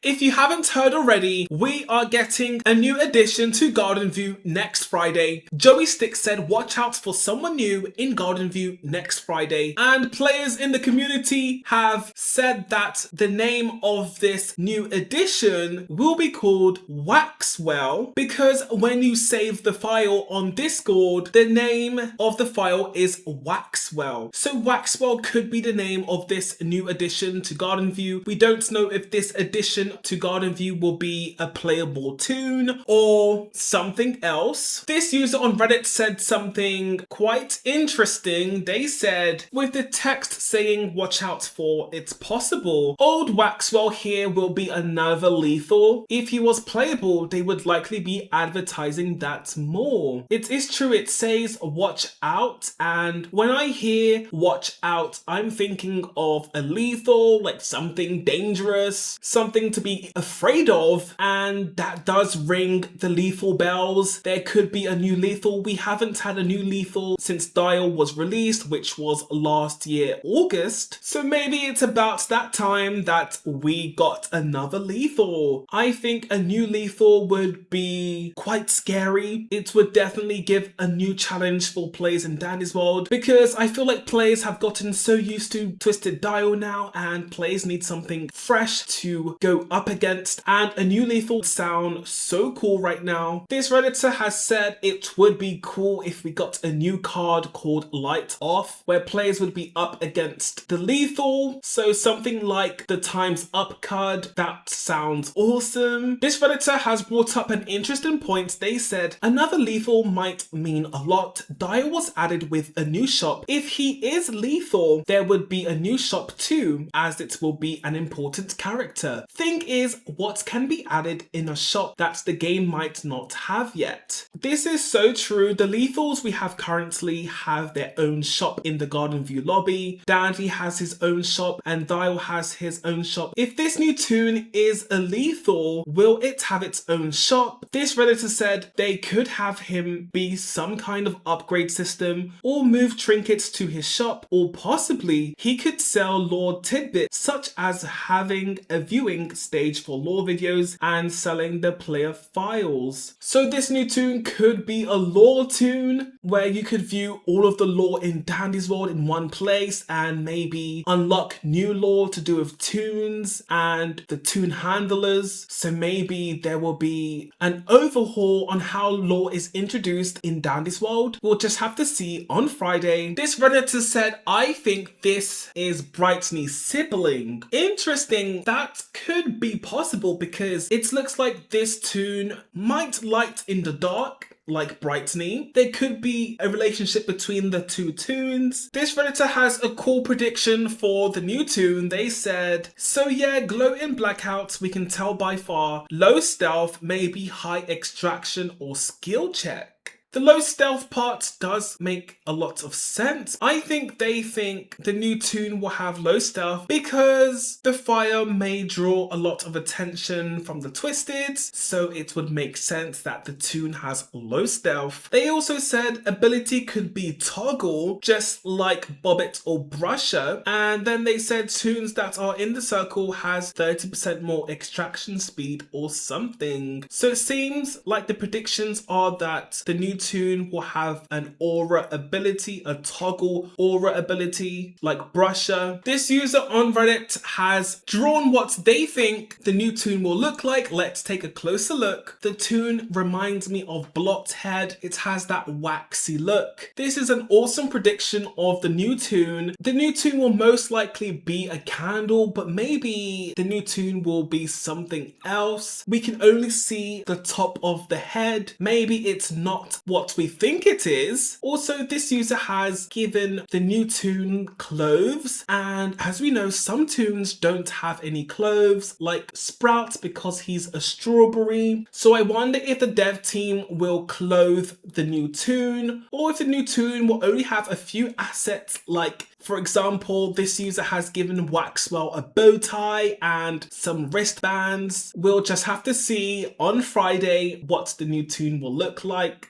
If you haven't heard already, we are getting a new addition to Garden View next Friday. Joey Stick said watch out for someone new in Garden View next Friday, and players in the community have said that the name of this new addition will be called Waxwell, because when you save the file on Discord, the name of the file is Waxwell. So Waxwell could be the name of this new addition to Garden View. We don't know if this addition to Garden View will be a playable Toon or something else. This user on Reddit said something quite interesting. They said, with the text saying watch out for it's possible, old Waxwell here will be another lethal. If he was playable, they would likely be advertising that more. It is true, it says watch out, and when I hear watch out, I'm thinking of a lethal, like something dangerous, something to be afraid of, and that does ring the lethal bells. There could be a new lethal. We haven't had a new lethal since Dial was released, which was last year August, so maybe it's about that time that we got another lethal. I think a new lethal would be quite scary. It would definitely give a new challenge for players in Danny's World, because I feel like players have gotten so used to Twisted Dial now, and players need something fresh to go up against, and a new lethal sound so cool right now. This Redditor has said it would be cool if we got a new card called Light Off, where players would be up against the lethal, so something like the Time's Up card. That sounds awesome. This Redditor has brought up an interesting point. They said another lethal might mean a lot. Dial was added with a new shop. If he is lethal, there would be a new shop too, as it will be an important character. Thing is, what can be added in a shop that the game might not have yet? This is so true. The lethals we have currently have their own shop in the Garden View lobby. Dandy has his own shop and Dial has his own shop. If this new Toon is a lethal, will it have its own shop? This Redditor said they could have him be some kind of upgrade system, or move trinkets to his shop, or possibly he could sell lore tidbits, such as having a viewing stage for lore videos and selling the player files. So this new Toon could be a lore Toon where you could view all of the lore in Dandy's World in one place, and maybe unlock new lore to do with Toons and the Toon handlers. So maybe there will be an overhaul on how lore is introduced in Dandy's World. We'll just have to see on Friday. This Redditor said, I think this is Brightney's sibling. Interesting. That could be possible because it looks like this Toon might light in the dark like Brightney. There could be a relationship between the two Toons. This Redditor has a cool prediction for the new Toon. They said, so yeah, glow in blackouts, we can tell by far. Low stealth, maybe high extraction or skill check. The low stealth part does make a lot of sense. I think they think the new Toon will have low stealth because the fire may draw a lot of attention from the Twisteds, so it would make sense that the Toon has low stealth. They also said ability could be toggle, just like Bobbit or Brusher, and then they said Toons that are in the circle has 30% more extraction speed or something. So it seems like the predictions are that the new Toon will have an aura ability, a toggle aura ability like Brusher. This user on Reddit has drawn what they think the new Toon will look like. Let's take a closer look. The Toon reminds me of Blocked Head. It has that waxy look. This is an awesome prediction of the new Toon. The new Toon will most likely be a candle, but maybe the new Toon will be something else. We can only see the top of the head. Maybe it's not what we think it is. Also, this user has given the new Toon clothes, and as we know, some Toons don't have any clothes, like Sprout because he's a strawberry. So I wonder if the dev team will clothe the new Toon, or if the new Toon will only have a few assets, like for example, this user has given Waxwell a bow tie and some wristbands. We'll just have to see on Friday what the new Toon will look like.